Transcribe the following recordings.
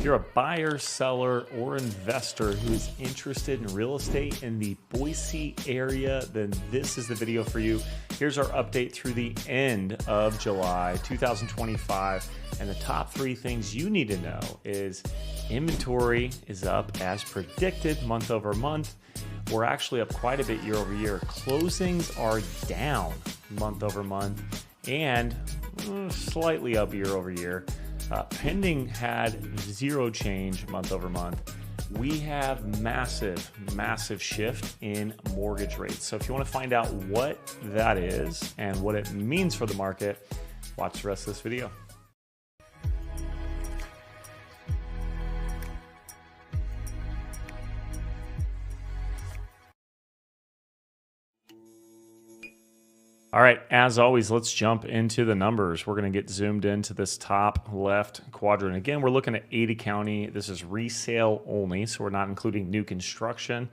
If you're a buyer, seller, or investor who is interested in real estate in the Boise area, then this is the video for you. Here's our update through the end of July 2025. And the top 3 things you need to know is inventory is up as predicted month over month. We're actually up quite a bit year over year. Closings are down month over month and slightly up year over year. Pending had 0 change month over month. We have massive shift in mortgage rates. So if you want to find out what that is and what it means for the market, watch the rest of this video. All right, as always, let's jump into the numbers. We're going to get zoomed into this top left quadrant. Again, we're looking at Ada County. This is resale only, so we're not including new construction.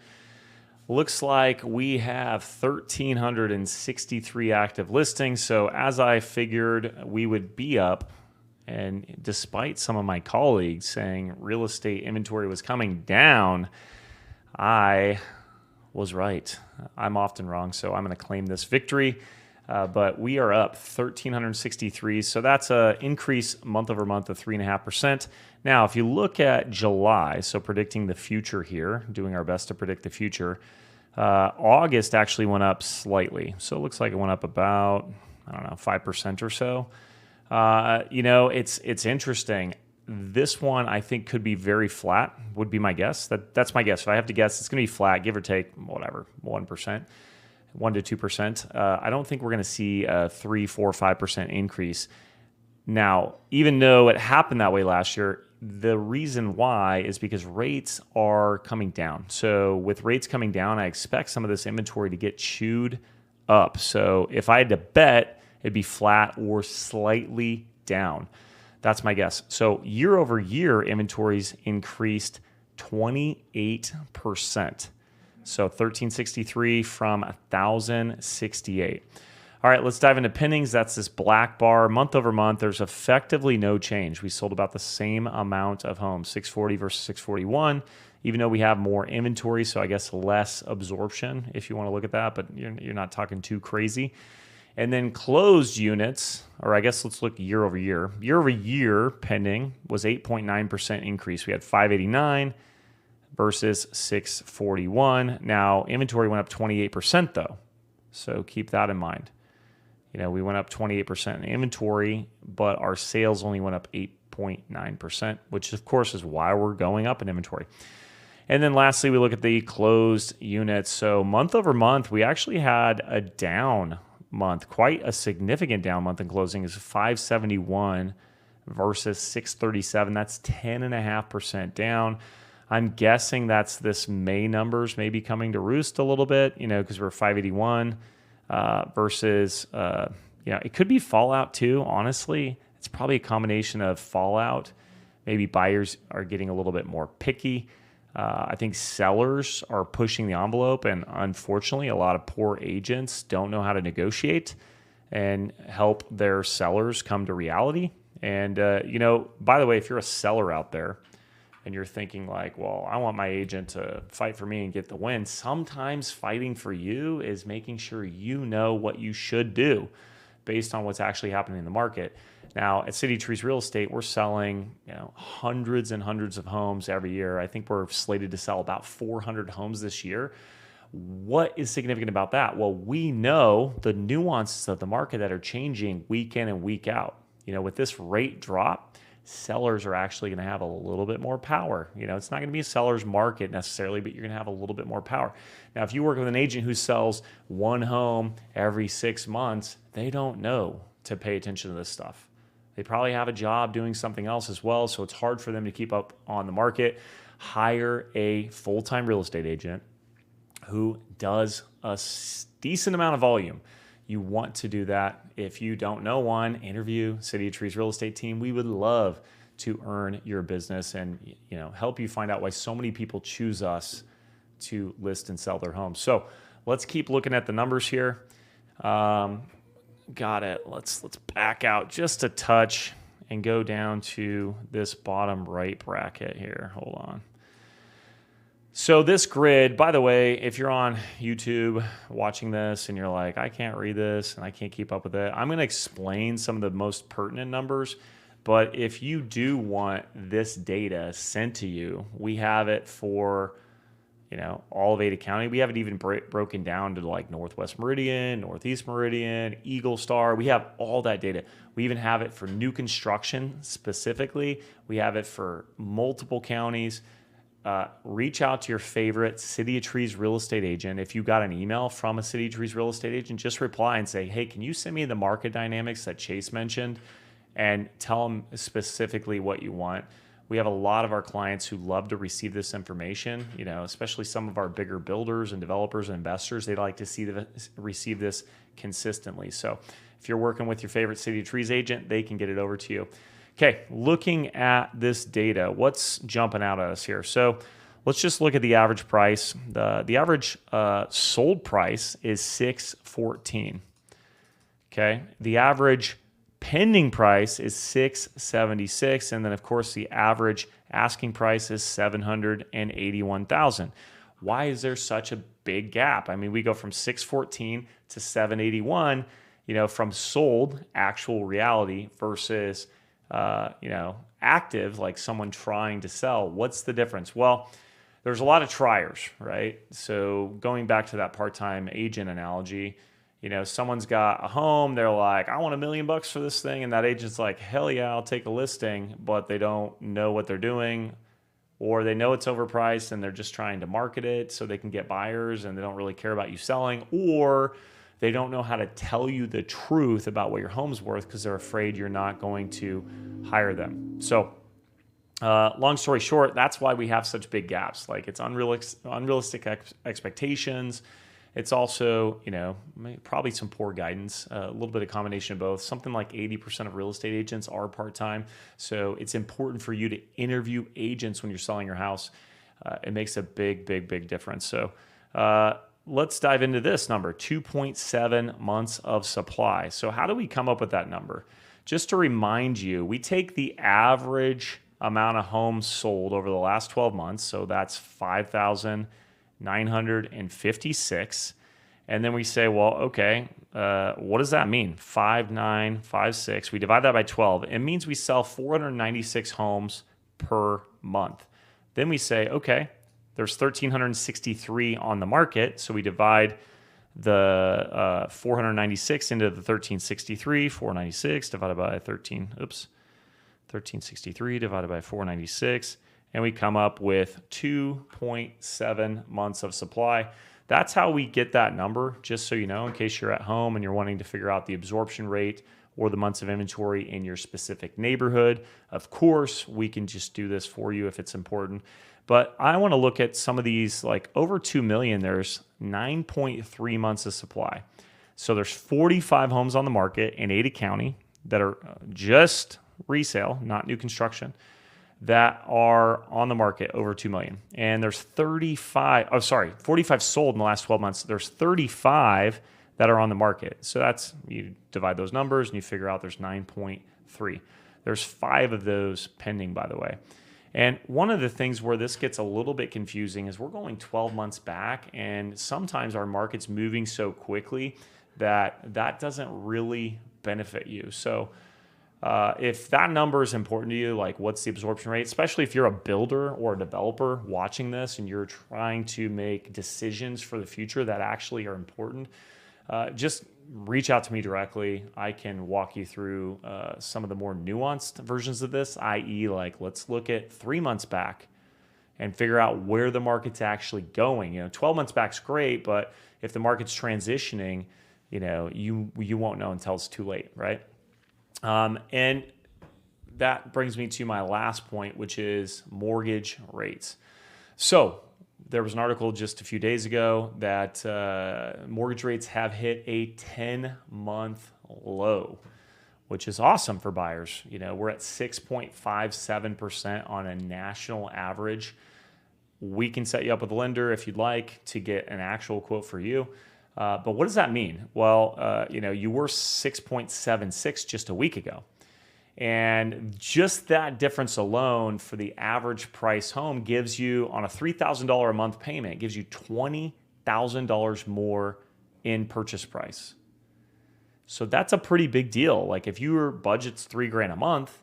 Looks like we have 1,363 active listings. So as I figured we would be up, and despite some of my colleagues saying real estate inventory was coming down, I was right. I'm often wrong, so I'm going to claim this victory. But we are up 1,363, so that's an increase month over month of 3.5%. Now, if you look at July, so predicting the future here, doing our best to predict the future, August actually went up slightly. So it looks like it went up about, 5% or so. It's interesting. This one I think could be very flat, would be my guess. That's my guess. If I have to guess, it's going to be flat, give or take, 1%. 1 to 2%. I don't think we're going to see a 3, 4, 5% increase. Now, even though it happened that way last year, the reason why is because rates are coming down. So with rates coming down, I expect some of this inventory to get chewed up. So if I had to bet, it'd be flat or slightly down. That's my guess. So year over year, inventories increased 28%. So 1,363 from 1,068. All right, let's dive into pendings. That's this black bar. Month over month, there's effectively no change. We sold about the same amount of homes, 640 versus 641, even though we have more inventory, so I guess less absorption if you want to look at that, but you're not talking too crazy. And then closed units, or I guess let's look year over year. Year over year pending was 8.9% increase. We had 589 versus 641. Now, inventory went up 28% though. So keep that in mind. We went up 28% in inventory, but our sales only went up 8.9%, which of course is why we're going up in inventory. And then lastly, we look at the closed units. So month over month, we actually had a down month, quite a significant down month in closing is 571 versus 637. That's 10.5% down. I'm guessing that's this May numbers maybe coming to roost a little bit, because we're 581 versus, it could be fallout too. Honestly, it's probably a combination of fallout. Maybe buyers are getting a little bit more picky. I think sellers are pushing the envelope, and unfortunately, a lot of poor agents don't know how to negotiate and help their sellers come to reality. And, by the way, if you're a seller out there, and you're thinking like, well, I want my agent to fight for me and get the win. Sometimes fighting for you is making sure you know what you should do based on what's actually happening in the market. Now, at City Trees Real Estate, we're selling hundreds and hundreds of homes every year. I think we're slated to sell about 400 homes this year. What is significant about that? Well, we know the nuances of the market that are changing week in and week out. With this rate drop, sellers are actually going to have a little bit more power. It's not going to be a seller's market necessarily, but you're going to have a little bit more power. Now, if you work with an agent who sells one home every 6 months, they don't know to pay attention to this stuff. They probably have a job doing something else as well, so it's hard for them to keep up on the market. Hire a full-time real estate agent who does a decent amount of volume. You want to do that. If you don't know one, interview City of Trees Real Estate Team. We would love to earn your business and help you find out why so many people choose us to list and sell their homes. So let's keep looking at the numbers here. Got it. Let's back out just a touch and go down to this bottom right bracket here. Hold on. So this grid, by the way, if you're on YouTube watching this and you're like, I can't read this and I can't keep up with it, I'm going to explain some of the most pertinent numbers. But if you do want this data sent to you, we have it for, all of Ada County. We have it even broken down to like Northwest Meridian, Northeast Meridian, Eagle Star. We have all that data. We even have it for new construction specifically. We have it for multiple counties. Reach out to your favorite City of Trees real estate agent. If you got an email from a City of Trees real estate agent, just reply and say, hey, can you send me the market dynamics that Chase mentioned, and tell them specifically what you want. We have a lot of our clients who love to receive this information, especially some of our bigger builders and developers and investors. They like to receive this consistently. So if you're working with your favorite City of Trees agent, they can get it over to you. Okay, looking at this data, what's jumping out at us here? So let's just look at the average price. The average sold price is $614. Okay, the average pending price is $676, and then of course the average asking price is $781,000. Why is there such a big gap? I mean, we go from $614 to $781, from sold actual reality versus active, like someone trying to sell. What's the difference? Well, there's a lot of triers, right? So going back to that part-time agent analogy, someone's got a home, they're like, I want $1 million for this thing. And that agent's like, hell yeah, I'll take a listing, but they don't know what they're doing, or they know it's overpriced and they're just trying to market it so they can get buyers and they don't really care about you selling, or they don't know how to tell you the truth about what your home's worth because they're afraid you're not going to hire them. So long story short, that's why we have such big gaps. Like, it's unrealistic expectations. It's also, probably some poor guidance, a little bit of combination of both. Something like 80% of real estate agents are part-time. So it's important for you to interview agents when you're selling your house. It makes a big, big, big difference. So let's dive into this number, 2.7 months of supply. So how do we come up with that number? Just to remind you, we take the average amount of homes sold over the last 12 months. So that's 5,956. And then we say, well, okay, what does that mean? 5,956. We divide that by 12. It means we sell 496 homes per month. Then we say, okay, there's 1,363 on the market. So we divide the 496 into the 1,363. 496 divided by 1,363 divided by 496. And we come up with 2.7 months of supply. That's how we get that number, just so you know, in case you're at home and you're wanting to figure out the absorption rate or the months of inventory in your specific neighborhood. Of course, we can just do this for you if it's important. But I want to look at some of these, like over 2 million, there's 9.3 months of supply. So there's 45 homes on the market in Ada County that are just resale, not new construction, that are on the market over 2 million. And there's 45 sold in the last 12 months. There's 35 that are on the market. So that's, you divide those numbers and you figure out there's 9.3. There's 5 of those pending, by the way. And one of the things where this gets a little bit confusing is we're going 12 months back, and sometimes our market's moving so quickly that doesn't really benefit you. So if that number is important to you, like what's the absorption rate, especially if you're a builder or a developer watching this and you're trying to make decisions for the future that actually are important, just reach out to me directly. I can walk you through some of the more nuanced versions of this, i.e. like let's look at 3 months back and figure out where the market's actually going. 12 months back's great, but if the market's transitioning, you won't know until it's too late, right? And that brings me to my last point, which is mortgage rates. So there was an article just a few days ago that mortgage rates have hit a 10-month low, which is awesome for buyers. We're at 6.57% on a national average. We can set you up with a lender if you'd like to get an actual quote for you. But what does that mean? Well, you were 6.76 just a week ago. And just that difference alone for the average price home gives you, on a $3,000 a month payment, gives you $20,000 more in purchase price. So that's a pretty big deal. Like if your budget's $3,000 a month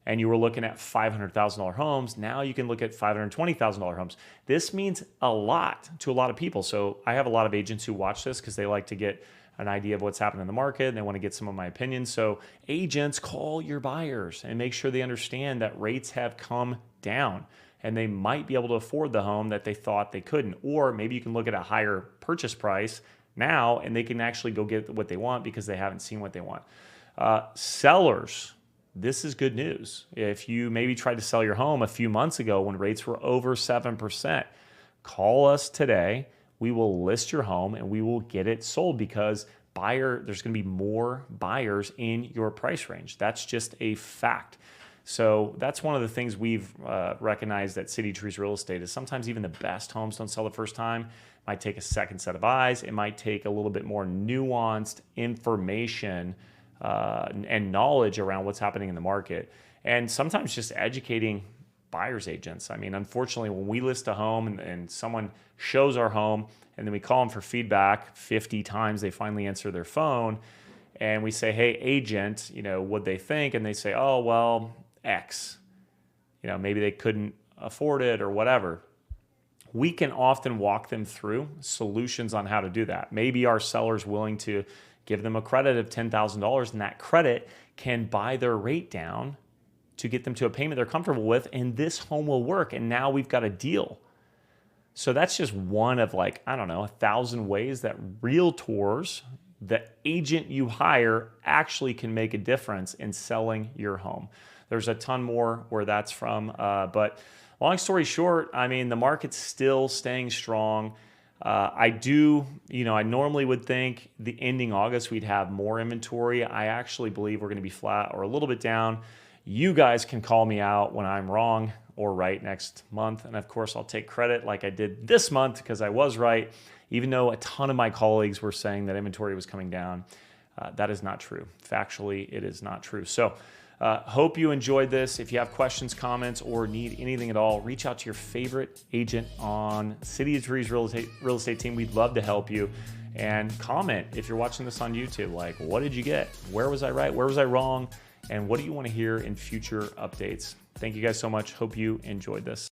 and you were looking at $500,000 homes, now you can look at $520,000 homes. This means a lot to a lot of people. So I have a lot of agents who watch this because they like to get an idea of what's happening in the market and they want to get some of my opinions. So agents, call your buyers and make sure they understand that rates have come down and they might be able to afford the home that they thought they couldn't. Or maybe you can look at a higher purchase price now and they can actually go get what they want because they haven't seen what they want. Sellers, this is good news. If you maybe tried to sell your home a few months ago when rates were over 7%, call us today. We will list your home and we will get it sold because there's going to be more buyers in your price range. That's just a fact. So that's one of the things we've recognized at City Trees Real Estate is sometimes even the best homes don't sell the first time. It might take a second set of eyes. It might take a little bit more nuanced information and knowledge around what's happening in the market. And sometimes just educating buyer's agents. I mean, unfortunately, when we list a home and someone shows our home and then we call them for feedback 50 times, they finally answer their phone and we say, hey, agent, what'd they think? And they say, oh, well, X, maybe they couldn't afford it or whatever. We can often walk them through solutions on how to do that. Maybe our seller's willing to give them a credit of $10,000 and that credit can buy their rate down to get them to a payment they're comfortable with, and this home will work. And now we've got a deal. So that's just one of 1,000 ways that realtors, the agent you hire, actually can make a difference in selling your home. There's a ton more where that's from. But long story short, I mean, the market's still staying strong. I normally would think the ending August we'd have more inventory. I actually believe we're going to be flat or a little bit down. You guys can call me out when I'm wrong or right next month. And of course, I'll take credit like I did this month because I was right, even though a ton of my colleagues were saying that inventory was coming down. That is not true. Factually, it is not true. So hope you enjoyed this. If you have questions, comments, or need anything at all, reach out to your favorite agent on City of Trees Real Estate team. We'd love to help you. And comment if you're watching this on YouTube, like, what did you get? Where was I right? Where was I wrong? And what do you want to hear in future updates? Thank you guys so much. Hope you enjoyed this.